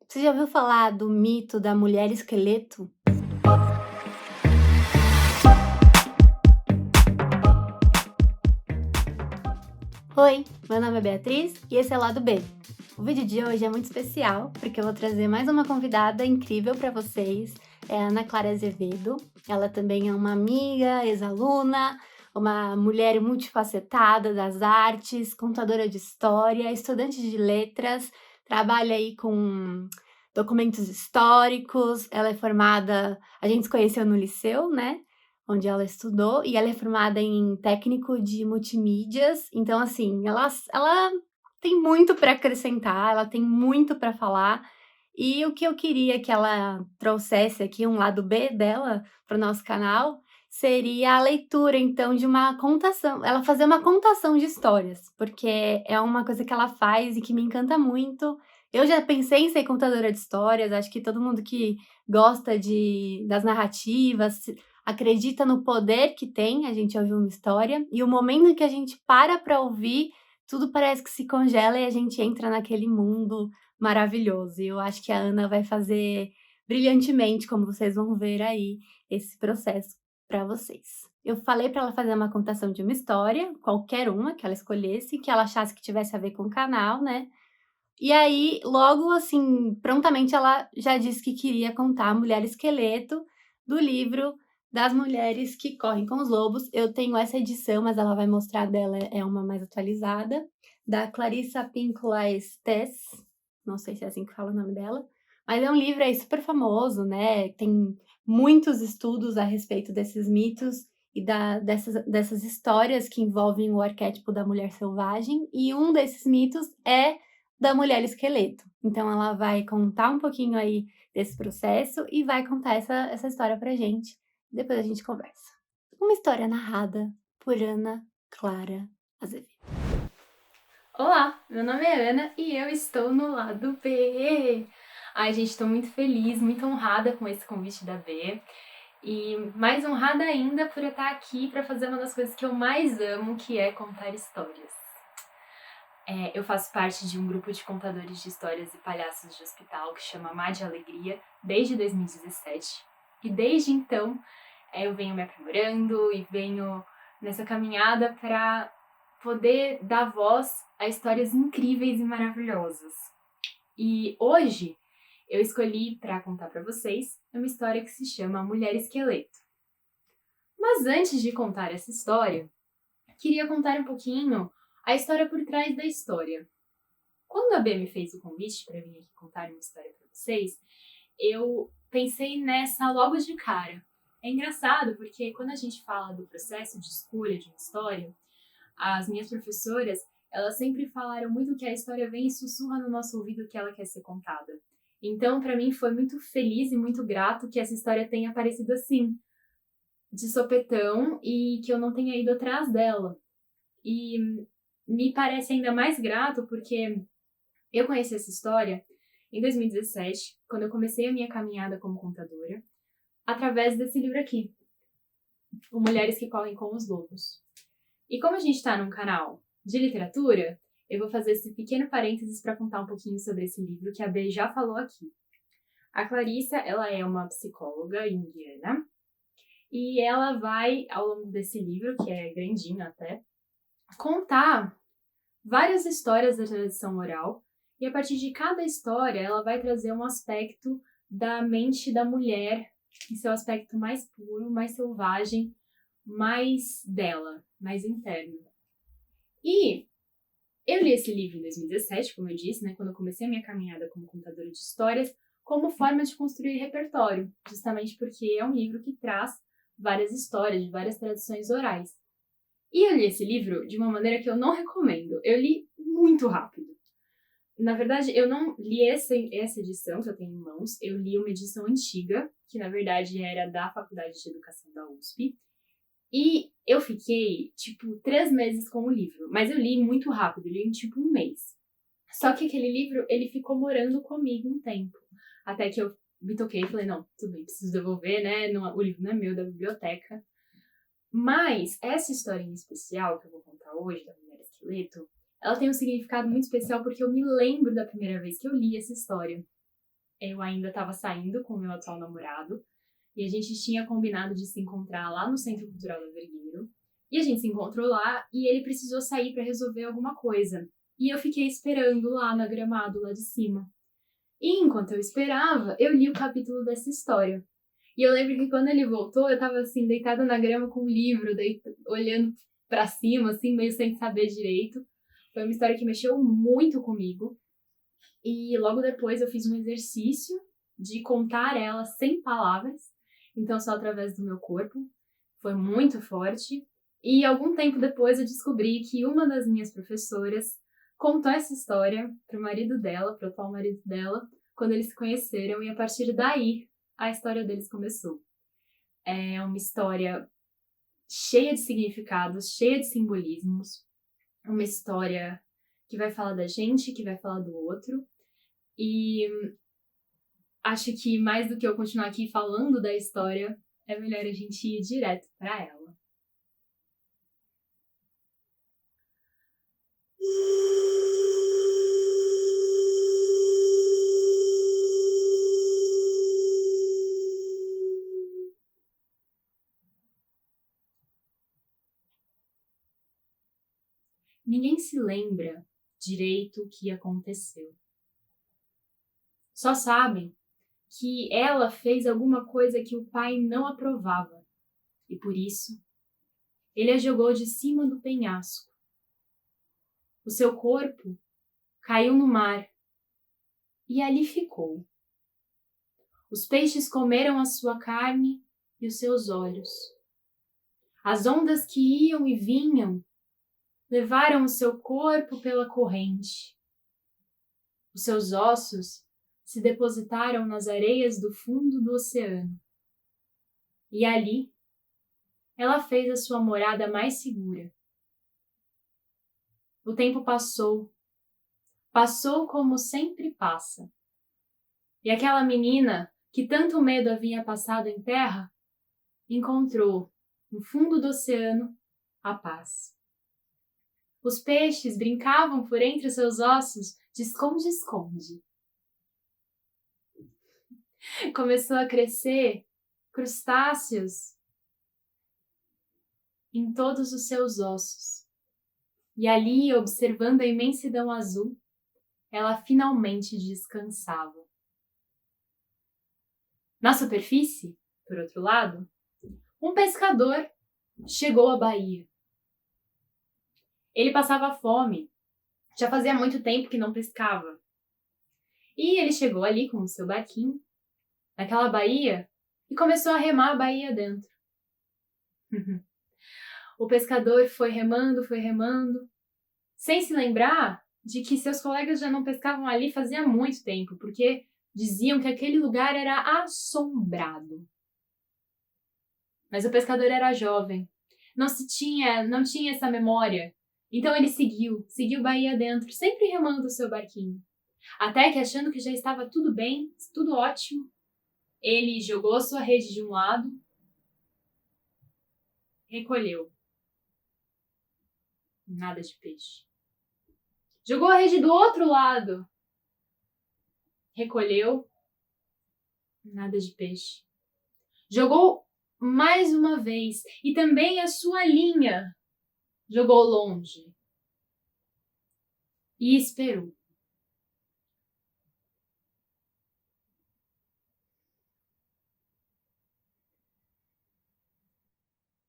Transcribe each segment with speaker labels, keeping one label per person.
Speaker 1: Você já ouviu falar do mito da mulher esqueleto? Oi, meu nome é Beatriz e esse é o Lado B. O vídeo de hoje é muito especial porque eu vou trazer mais uma convidada incrível para vocês. É a Ana Clara Azevedo. Ela também é uma amiga, ex-aluna, uma mulher multifacetada das artes, contadora de história, estudante de letras, trabalha aí com documentos históricos. Ela é formada, a gente se conheceu no liceu, né? Onde ela estudou, e ela é formada em técnico de multimídias. Então, assim, ela tem muito para acrescentar, ela tem muito para falar. E o que eu queria que ela trouxesse aqui, um lado B dela, para o nosso canal, seria a leitura, então, de uma contação. Ela fazer uma contação de histórias, porque é uma coisa que ela faz e que me encanta muito. Eu já pensei em ser contadora de histórias, acho que todo mundo que gosta das narrativas, acredita no poder que tem a gente ouvir uma história, e o momento em que a gente para ouvir, tudo parece que se congela e a gente entra naquele mundo maravilhoso. E eu acho que a Ana vai fazer brilhantemente, como vocês vão ver aí, esse processo para vocês. Eu falei para ela fazer uma contação de uma história, qualquer uma que ela escolhesse, que ela achasse que tivesse a ver com o canal, né? E aí, logo assim, prontamente ela já disse que queria contar a Mulher Esqueleto, do livro das mulheres que correm com os lobos. Eu tenho essa edição, mas ela vai mostrar dela, é uma mais atualizada, da Clarissa Pinkola Estés, não sei se é assim que fala o nome dela, mas é um livro aí super famoso, né? Tem muitos estudos a respeito desses mitos e dessas histórias que envolvem o arquétipo da mulher selvagem, e um desses mitos é da mulher esqueleto. Então ela vai contar um pouquinho aí desse processo e vai contar essa história pra gente. Depois a gente conversa. Uma história narrada por Ana Clara Azevedo. Olá, meu nome é Ana e eu estou no lado B. Ai, gente, estou muito feliz, muito honrada com esse convite da B. E mais honrada ainda por eu estar aqui para fazer uma das coisas que eu mais amo, que é contar histórias. Eu faço parte de um grupo de contadores de histórias e palhaços de hospital que chama Má de Alegria desde 2017. E desde então eu venho me aprimorando e venho nessa caminhada para poder dar voz a histórias incríveis e maravilhosas. E hoje eu escolhi para contar para vocês uma história que se chama Mulher Esqueleto. Mas antes de contar essa história, queria contar um pouquinho a história por trás da história. Quando a B me fez o convite para vir aqui contar uma história para vocês, eu pensei nessa logo de cara. É engraçado porque quando a gente fala do processo de escolha de uma história, as minhas professoras, elas sempre falaram muito que a história vem e sussurra no nosso ouvido que ela quer ser contada. Então, para mim, foi muito feliz e muito grato que essa história tenha aparecido assim, de sopetão, e que eu não tenha ido atrás dela. E me parece ainda mais grato porque eu conheci essa história em 2017, quando eu comecei a minha caminhada como contadora, através desse livro aqui, O Mulheres que Correm com os Lobos. E como a gente está num canal de literatura, eu vou fazer esse pequeno parênteses para contar um pouquinho sobre esse livro que a B já falou aqui. A Clarissa, ela é uma psicóloga indiana e ela vai, ao longo desse livro, que é grandinho até, contar várias histórias da tradição oral, e a partir de cada história ela vai trazer um aspecto da mente da mulher, em seu aspecto mais puro, mais selvagem, mais dela, mais interno. E eu li esse livro em 2017, como eu disse, né, quando eu comecei a minha caminhada como contadora de histórias, como forma de construir repertório, justamente porque é um livro que traz várias histórias de várias tradições orais. E eu li esse livro de uma maneira que eu não recomendo. Eu li muito rápido. Na verdade, eu não li essa edição que eu tenho em mãos. Eu li uma edição antiga, que na verdade era da Faculdade de Educação da USP. E eu fiquei, 3 meses com o livro. Mas eu li muito rápido, eu li em, 1 mês. Só que aquele livro, ele ficou morando comigo um tempo. Até que eu me toquei e falei, não, tudo bem, preciso devolver, né? O livro não é meu, é da biblioteca. Mas essa história em especial que eu vou contar hoje, da Mulher Esqueleto, ela tem um significado muito especial porque eu me lembro da primeira vez que eu li essa história.
Speaker 2: Eu ainda estava saindo com o meu atual namorado e a gente tinha combinado de se encontrar lá no Centro Cultural do Vergueiro. E a gente se encontrou lá e ele precisou sair para resolver alguma coisa. E eu fiquei esperando lá na gramado, lá de cima. E enquanto eu esperava, eu li o capítulo dessa história. E eu lembro que quando ele voltou, eu tava assim, deitada na grama com o livro, olhando pra cima, assim, meio sem saber direito. Foi uma história que mexeu muito comigo. E logo depois eu fiz um exercício de contar ela sem palavras, então só através do meu corpo. Foi muito forte. E algum tempo depois eu descobri que uma das minhas professoras contou essa história pro marido dela, pro atual marido dela, quando eles se conheceram, e a partir daí a história deles começou. É uma história cheia de significados, cheia de simbolismos, uma história que vai falar da gente, que vai falar do outro, e acho que mais do que eu continuar aqui falando da história, é melhor a gente ir direto para ela. Ninguém se lembra direito o que aconteceu. Só sabem que ela fez alguma coisa que o pai não aprovava e por isso ele a jogou de cima do penhasco. O seu corpo caiu no mar e ali ficou. Os peixes comeram a sua carne e os seus olhos. As ondas que iam e vinham levaram o seu corpo pela corrente. Os seus ossos se depositaram nas areias do fundo do oceano. E ali, ela fez a sua morada mais segura. O tempo passou como sempre passa. E aquela menina, que tanto medo havia passado em terra, encontrou, no fundo do oceano, a paz. Os peixes brincavam por entre seus ossos de esconde-esconde. Começou a crescer crustáceos em todos os seus ossos. E ali, observando a imensidão azul, ela finalmente descansava. Na superfície, por outro lado, um pescador chegou à baía. Ele passava fome, já fazia muito tempo que não pescava. E ele chegou ali com o seu barquinho, naquela baía, e começou a remar a baía dentro. O pescador foi remando, sem se lembrar de que seus colegas já não pescavam ali fazia muito tempo, porque diziam que aquele lugar era assombrado. Mas o pescador era jovem, não tinha essa memória. Então ele seguiu baía dentro, sempre remando o seu barquinho. Até que, achando que já estava tudo bem, tudo ótimo, ele jogou sua rede de um lado, recolheu. Nada de peixe. Jogou a rede do outro lado, recolheu. Nada de peixe. Jogou mais uma vez e também a sua linha jogou longe. E esperou.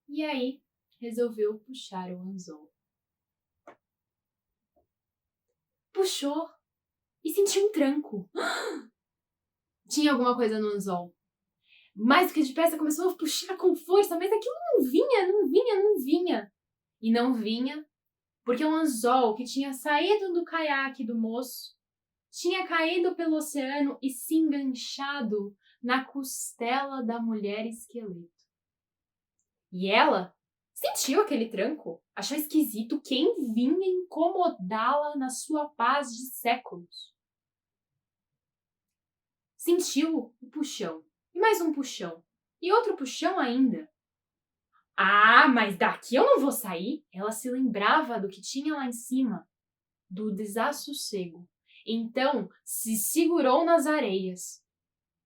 Speaker 2: E aí, resolveu puxar o anzol. Puxou e sentiu um tranco. Tinha alguma coisa no anzol. Mais do que depressa, começou a puxar com força, mas aquilo não vinha. E não vinha porque o anzol que tinha saído do caiaque do moço tinha caído pelo oceano e se enganchado na costela da mulher esqueleto. E ela sentiu aquele tranco, achou esquisito quem vinha incomodá-la na sua paz de séculos. Sentiu o puxão, e mais um puxão, e outro puxão ainda. Ah, mas daqui eu não vou sair. Ela se lembrava do que tinha lá em cima, do desassossego. Então se segurou nas areias.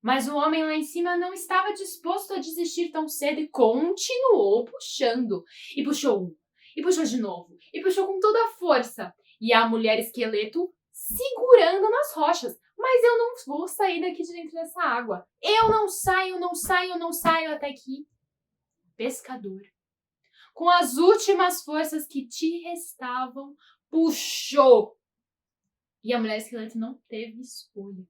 Speaker 2: Mas o homem lá em cima não estava disposto a desistir tão cedo e continuou puxando. E puxou um, e puxou de novo, e puxou com toda a força. E a mulher esqueleto segurando nas rochas. Mas eu não vou sair daqui de dentro dessa água. Eu não saio, não saio, não saio até que o pescador, com as últimas forças que te restavam, puxou. E a mulher esqueleto não teve escolha.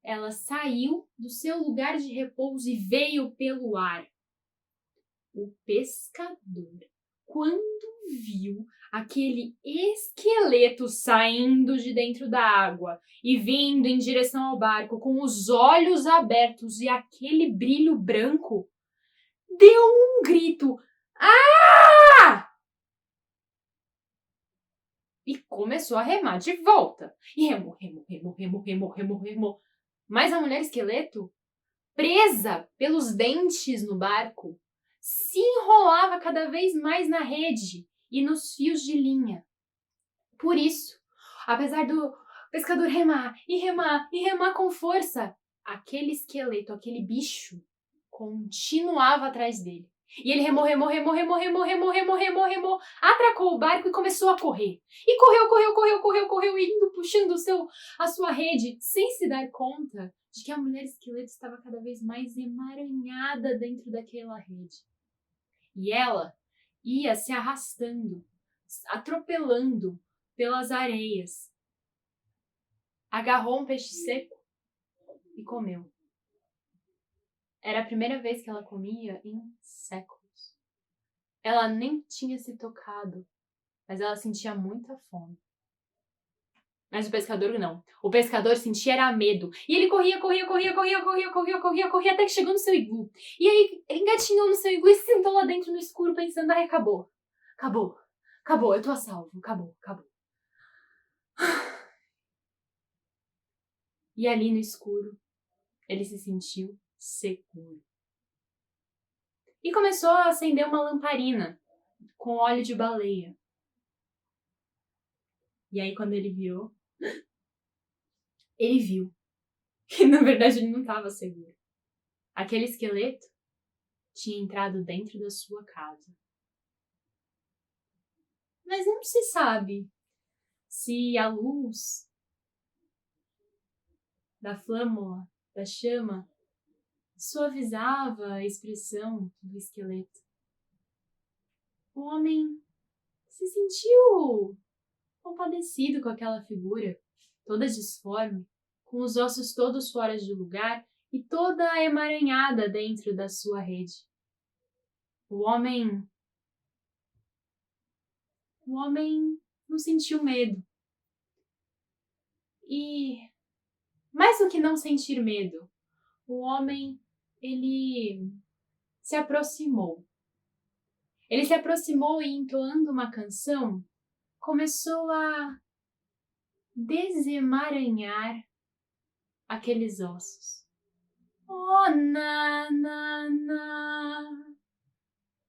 Speaker 2: Ela saiu do seu lugar de repouso e veio pelo ar. O pescador, quando viu aquele esqueleto saindo de dentro da água e vindo em direção ao barco com os olhos abertos e aquele brilho branco, deu um grito. Ah! E começou a remar de volta. E remou, remou, remou, remou, remou, remou, remou. Mas a mulher esqueleto, presa pelos dentes no barco, se enrolava cada vez mais na rede e nos fios de linha. Por isso, apesar do pescador remar e remar e remar com força, aquele esqueleto, aquele bicho, continuava atrás dele. E ele remou, remou, remou, remou, remou, remou, remou, remou, remou, atracou o barco e começou a correr. E correu, correu, correu, correu, correu, indo, puxando a sua rede, sem se dar conta de que a mulher esqueleto estava cada vez mais emaranhada dentro daquela rede. E ela ia se arrastando, atropelando pelas areias. Agarrou um peixe seco e comeu. Era a primeira vez que ela comia em séculos. Ela nem tinha se tocado, mas ela sentia muita fome. Mas o pescador não. O pescador sentia era medo. E ele corria, corria, corria, corria, corria, corria, corria, corria, até que chegou no seu iglu. E aí ele engatinhou no seu iglu e se sentou lá dentro no escuro pensando, ai, acabou. Acabou. Acabou, eu tô a salvo. Acabou, acabou. E ali no escuro, ele se sentiu seguro. E começou a acender uma lamparina com óleo de baleia. E aí quando ele virou, ele viu que na verdade ele não estava seguro. Aquele esqueleto tinha entrado dentro da sua casa. Mas não se sabe se a luz da flâmula, da chama, suavizava a expressão do esqueleto. O homem se sentiu compadecido com aquela figura, toda disforme, com os ossos todos fora de lugar e toda emaranhada dentro da sua rede. O homem não sentiu medo. E, mais do que não sentir medo, o homem, ele se aproximou. Ele se aproximou e, entoando uma canção, começou a desemaranhar aqueles ossos. Oh, na, na, na.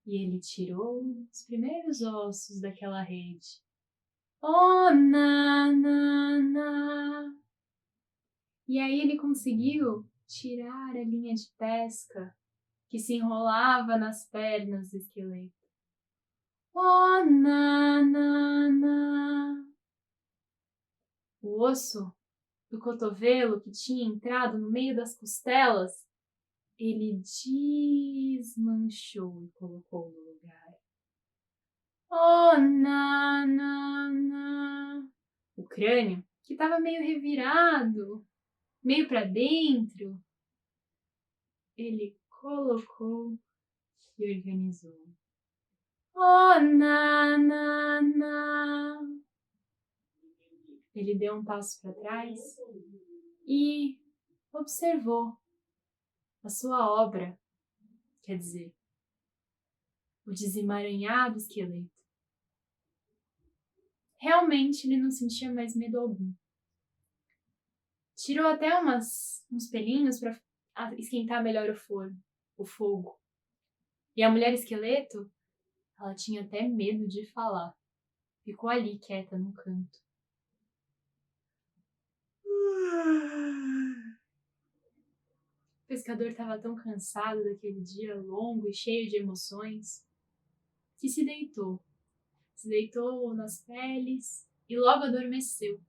Speaker 2: E ele tirou os primeiros ossos daquela rede. Oh, na, na, na. E aí ele conseguiu tirar a linha de pesca que se enrolava nas pernas do esqueleto. Oh, na, na, na. O osso do cotovelo que tinha entrado no meio das costelas, ele desmanchou e colocou no lugar. Oh, na, na, na. O crânio, que estava meio revirado, meio para dentro, ele colocou e organizou. Oh, na, na, na. Ele deu um passo para trás e observou a sua obra, quer dizer, o desemaranhado esqueleto. Realmente ele não sentia mais medo algum. Tirou até uns pelinhos para esquentar melhor o fogo. E a mulher esqueleto, ela tinha até medo de falar. Ficou ali quieta no canto. pescador estava tão cansado daquele dia longo e cheio de emoções que se deitou. Se deitou nas peles e logo adormeceu.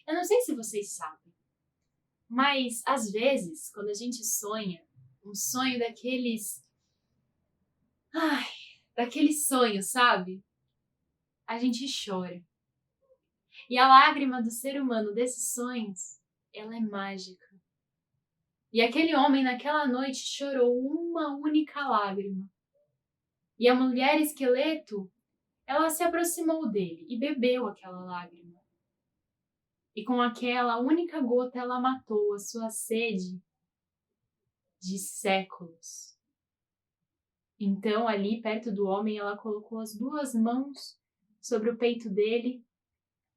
Speaker 2: Eu não sei se vocês sabem, mas às vezes, quando a gente sonha, um sonho daqueles. Ai, daquele sonho, sabe? A gente chora. E a lágrima do ser humano desses sonhos, ela é mágica. E aquele homem naquela noite chorou uma única lágrima. E a mulher esqueleto, ela se aproximou dele e bebeu aquela lágrima. E com aquela única gota ela matou a sua sede de séculos. Então, ali perto do homem, ela colocou as 2 mãos sobre o peito dele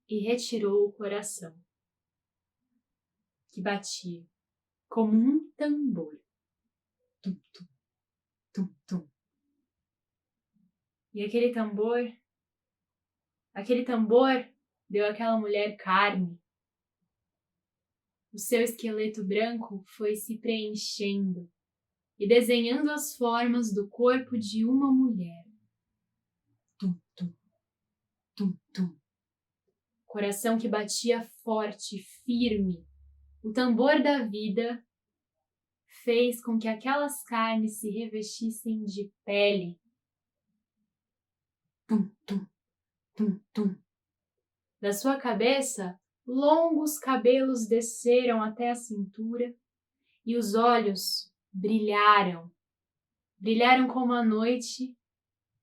Speaker 2: e retirou o coração, que batia como um tambor. Tum, tum, tum, tum. E aquele tambor deu àquela mulher carne. O seu esqueleto branco foi se preenchendo e desenhando as formas do corpo de uma mulher. Tum, tum, tum, tum. Coração que batia forte, firme. O tambor da vida fez com que aquelas carnes se revestissem de pele. Tum, tum, tum, tum. Da sua cabeça, longos cabelos desceram até a cintura e os olhos brilharam. Brilharam como a noite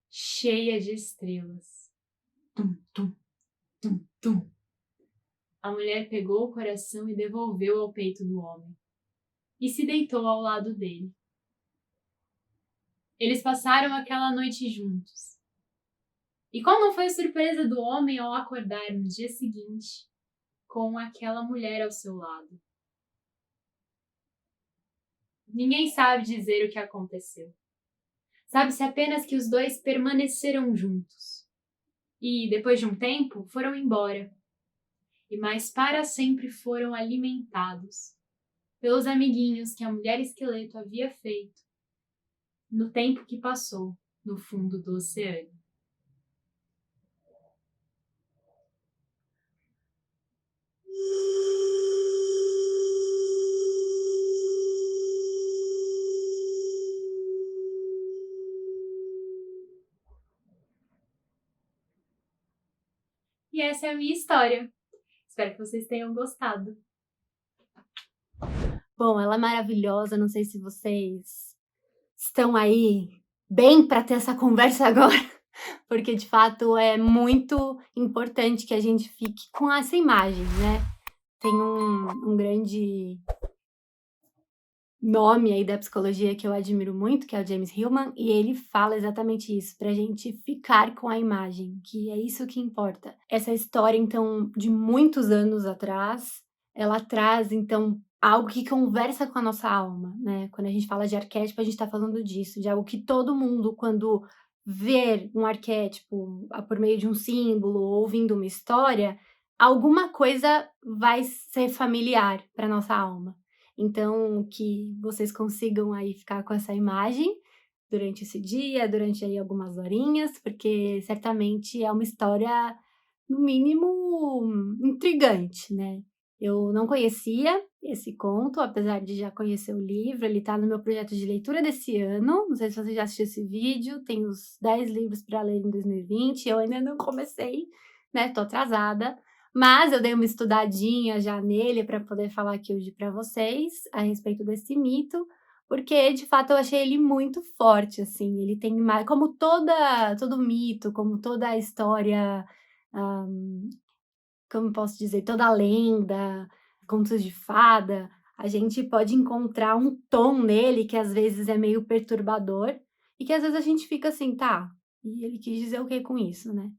Speaker 2: cheia de estrelas. Tum, tum, tum, tum. A mulher pegou o coração e devolveu ao peito do homem e se deitou ao lado dele. Eles passaram aquela noite juntos. E qual não foi a surpresa do homem ao acordar no dia seguinte com aquela mulher ao seu lado? Ninguém sabe dizer o que aconteceu. Sabe-se apenas que os dois permaneceram juntos. E, depois de um tempo, foram embora. E mais para sempre foram alimentados pelos amiguinhos que a mulher esqueleto havia feito no tempo que passou no fundo do oceano. E essa é a minha história. Espero que vocês tenham gostado.
Speaker 1: Bom, ela é maravilhosa, não sei se vocês estão aí bem para ter essa conversa agora, porque de fato é muito importante que a gente fique com essa imagem, né? Tem um grande nome aí da psicologia que eu admiro muito, que é o James Hillman, e ele fala exatamente isso, pra gente ficar com a imagem, que é isso que importa. Essa história, então, de muitos anos atrás, ela traz, então, algo que conversa com a nossa alma, né? Quando a gente fala de arquétipo, a gente tá falando disso, de algo que todo mundo, quando ver um arquétipo por meio de um símbolo ou ouvindo uma história, alguma coisa vai ser familiar para nossa alma. Então, que vocês consigam aí ficar com essa imagem durante esse dia, durante aí algumas horinhas, porque certamente é uma história, no mínimo, intrigante, né? Eu não conhecia esse conto, apesar de já conhecer o livro, ele tá no meu projeto de leitura desse ano. Não sei se você já assistiu esse vídeo, tem os 10 livros para ler em 2020, eu ainda não comecei, né? Tô atrasada. Mas eu dei uma estudadinha já nele para poder falar aqui hoje para vocês a respeito desse mito, porque de fato eu achei ele muito forte, assim. Ele tem mais, como todo mito, como toda a história, ah, como posso dizer, toda lenda, contos de fada, a gente pode encontrar um tom nele que às vezes é meio perturbador e que às vezes a gente fica assim, tá, e ele quis dizer o que com isso, né?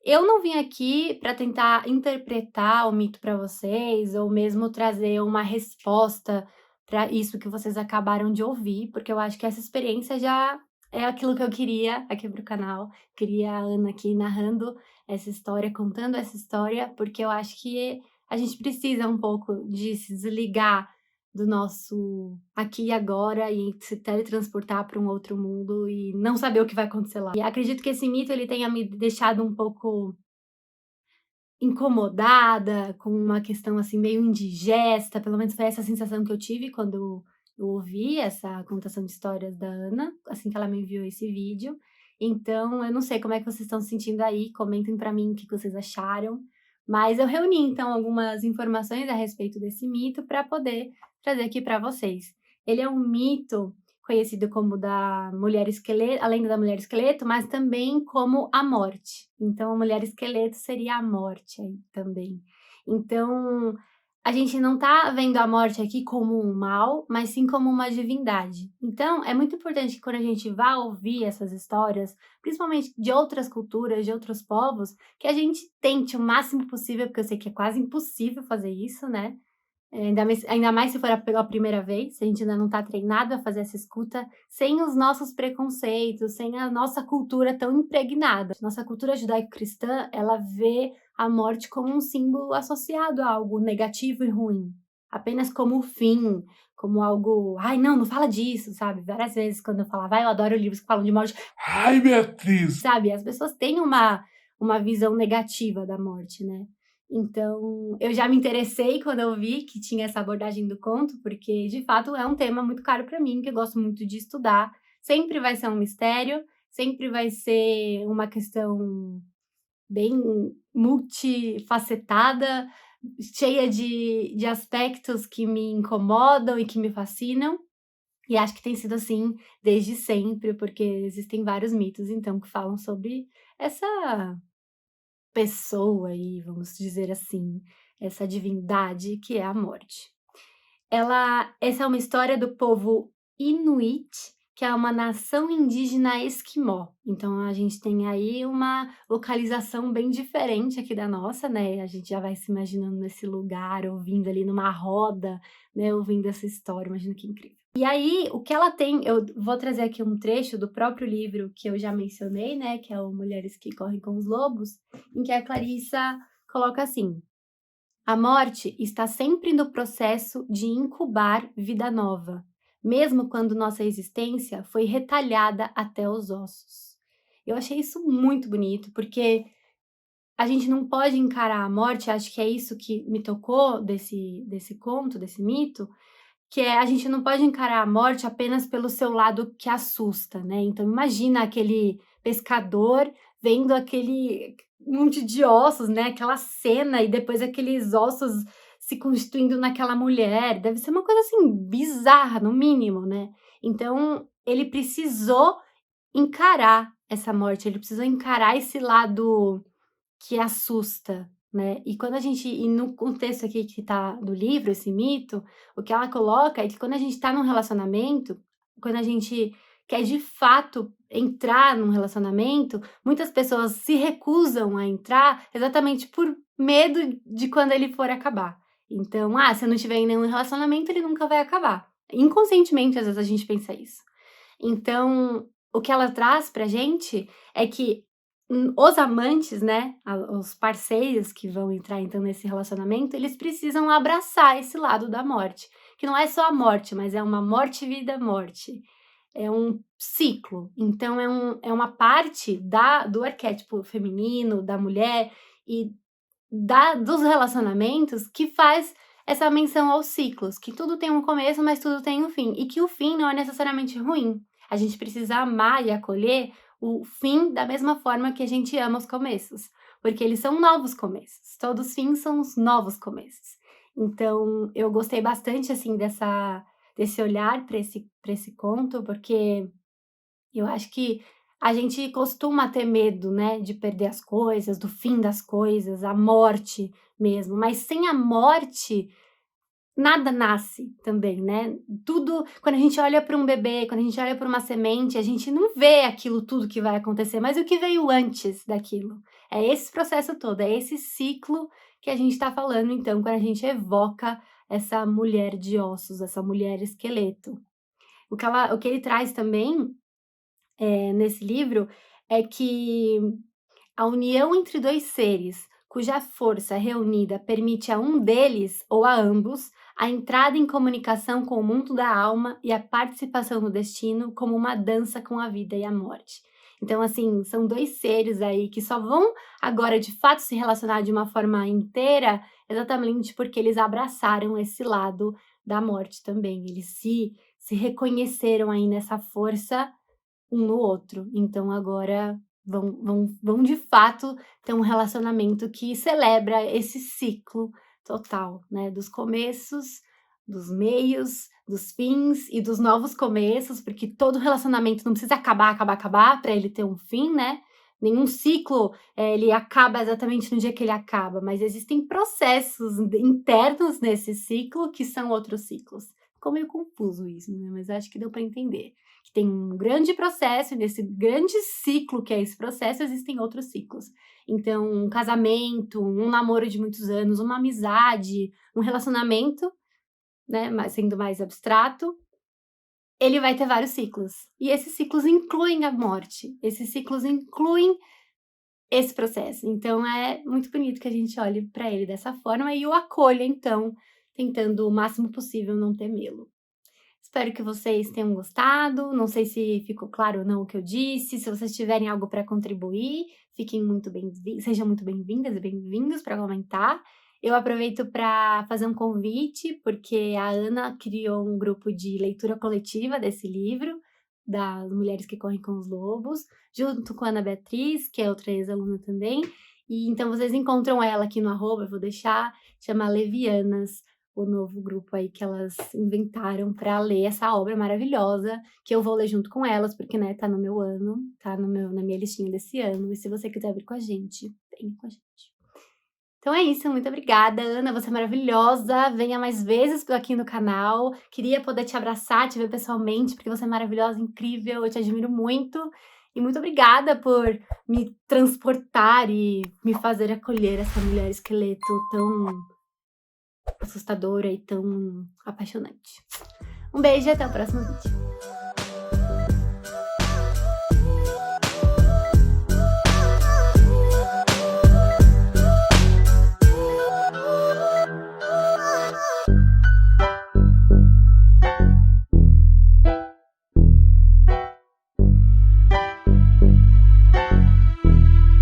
Speaker 1: Eu não vim aqui para tentar interpretar o mito para vocês ou mesmo trazer uma resposta para isso que vocês acabaram de ouvir, porque eu acho que essa experiência já é aquilo que eu queria aqui para o canal. Queria a Ana aqui narrando essa história, contando essa história, porque eu acho que a gente precisa um pouco de se desligar do nosso aqui e agora e se teletransportar para um outro mundo e não saber o que vai acontecer lá. E acredito que esse mito ele tenha me deixado um pouco incomodada, com uma questão, assim, meio indigesta, pelo menos foi essa sensação que eu tive quando eu ouvi essa contação de histórias da Ana, assim que ela me enviou esse vídeo. Então, eu não sei como é que vocês estão se sentindo aí, comentem pra mim o que que vocês acharam. Mas eu reuni, então, algumas informações a respeito desse mito para poder trazer aqui para vocês. Ele é um mito conhecido como da mulher esqueleto, além da mulher esqueleto, mas também como a morte. Então, a mulher esqueleto seria a morte aí também. Então, a gente não tá vendo a morte aqui como um mal, mas sim como uma divindade. Então, é muito importante que quando a gente vá ouvir essas histórias, principalmente de outras culturas, de outros povos, que a gente tente o máximo possível, porque eu sei que é quase impossível fazer isso, né? Ainda mais se for pela primeira vez, se a gente ainda não está treinado a fazer essa escuta, sem os nossos preconceitos, sem a nossa cultura tão impregnada. Nossa cultura judaico-cristã, ela vê a morte como um símbolo associado a algo negativo e ruim, apenas como o fim, como algo: "Ai, não, não fala disso", sabe. Várias vezes quando eu falava: "Ai, eu adoro livros que falam de morte",
Speaker 3: Ai, Beatriz!
Speaker 1: sabe, as pessoas têm uma visão negativa da morte, né. Então, eu já me interessei quando eu vi que tinha essa abordagem do conto, porque de fato é um tema muito caro para mim, que eu gosto muito de estudar. Sempre vai ser um mistério, sempre vai ser uma questão bem multifacetada, cheia de aspectos que me incomodam e que me fascinam, e acho que tem sido assim desde sempre, porque existem vários mitos, então, que falam sobre essa pessoa aí, vamos dizer assim, essa divindade que é a morte. Essa é uma história do povo Inuit, que é uma nação indígena esquimó. Então a gente tem aí uma localização bem diferente aqui da nossa, né, a gente já vai se imaginando nesse lugar, ouvindo ali numa roda, né, ouvindo essa história, imagina que incrível. E aí, o que ela tem eu vou trazer aqui um trecho do próprio livro que eu já mencionei, né, que é o Mulheres que Correm com os Lobos, em que a Clarissa coloca assim: "A morte está sempre no processo de incubar vida nova, mesmo quando nossa existência foi retalhada até os ossos." Eu achei isso muito bonito, porque a gente não pode encarar a morte, acho que é isso que me tocou desse conto, desse mito, que é a gente não pode encarar a morte apenas pelo seu lado que assusta, né. Então imagina aquele pescador vendo aquele monte de ossos, né, aquela cena e depois aqueles ossos se constituindo naquela mulher, deve ser uma coisa, assim, bizarra no mínimo, né. Então ele precisou encarar essa morte, ele precisou encarar esse lado que assusta, né. E quando a gente e no contexto aqui que tá do livro, esse mito, o que ela coloca é que quando a gente tá num relacionamento, quando a gente quer de fato entrar num relacionamento, muitas pessoas se recusam a entrar exatamente por medo de quando ele for acabar. Então: "Ah, se eu não estiver em nenhum relacionamento, ele nunca vai acabar." Inconscientemente, às vezes, a gente pensa isso. Então, o que ela traz pra gente é que, os amantes, né, os parceiros que vão entrar então nesse relacionamento, eles precisam abraçar esse lado da morte, que não é só a morte, mas é uma morte, vida, morte. É um ciclo, então é uma parte do arquétipo feminino, da mulher e dos relacionamentos que faz essa menção aos ciclos, que tudo tem um começo, mas tudo tem um fim, e que o fim não é necessariamente ruim. A gente precisa amar e acolher o fim da mesma forma que a gente ama os começos, porque eles são novos começos. Todos os fins são os novos começos. Então, eu gostei bastante assim desse olhar para esse conto, porque eu acho que a gente costuma ter medo, né, de perder as coisas, do fim das coisas, a morte mesmo, mas sem a morte, nada nasce também, né. Tudo quando a gente olha para um bebê, quando a gente olha para uma semente, a gente não vê aquilo tudo que vai acontecer, mas o que veio antes daquilo. É esse processo todo, é esse ciclo que a gente está falando, então, quando a gente evoca essa mulher de ossos, essa mulher esqueleto. O que ele traz também nesse livro, é que a união entre 2 seres, cuja força reunida permite a um deles, ou a ambos, a entrada em comunicação com o mundo da alma e a participação no destino como uma dança com a vida e a morte. Então, assim, são 2 seres aí que só vão agora de fato se relacionar de uma forma inteira, exatamente porque eles abraçaram esse lado da morte também. Eles se reconheceram aí nessa força um no outro. Então agora vão de fato ter um relacionamento que celebra esse ciclo total, né, dos começos, dos meios, dos fins e dos novos começos, porque todo relacionamento não precisa acabar para ele ter um fim, né. Nenhum ciclo, ele acaba exatamente no dia que ele acaba, mas existem processos internos nesse ciclo que são outros ciclos. Ficou meio confuso isso, né, mas acho que deu para entender que tem um grande processo, e nesse grande ciclo que é esse processo, existem outros ciclos. Então, um casamento, um namoro de muitos anos, uma amizade, um relacionamento, né, sendo mais abstrato, ele vai ter vários ciclos. E esses ciclos incluem a morte, esses ciclos incluem esse processo. Então, é muito bonito que a gente olhe para ele dessa forma e o acolha, então, tentando o máximo possível não temê-lo. Espero que vocês tenham gostado. Não sei se ficou claro ou não o que eu disse. Se vocês tiverem algo para contribuir, sejam muito bem-vindas e bem-vindos para comentar. Eu aproveito para fazer um convite, porque a Ana criou um grupo de leitura coletiva desse livro, das Mulheres que Correm com os Lobos, junto com a Ana Beatriz, que é outra ex-aluna também. E então vocês encontram ela aqui no arroba, eu vou deixar, chama Levianas, o novo grupo aí que elas inventaram para ler essa obra maravilhosa, que eu vou ler junto com elas, porque, né, tá no meu ano, tá na minha listinha desse ano, e se você quiser vir com a gente, vem com a gente. Então é isso, muito obrigada, Ana, você é maravilhosa, venha mais vezes aqui no canal, queria poder te abraçar, te ver pessoalmente, porque você é maravilhosa, incrível, eu te admiro muito, e muito obrigada por me transportar e me fazer acolher essa mulher esqueleto tão assustadora e tão apaixonante. Um beijo e até o próximo vídeo.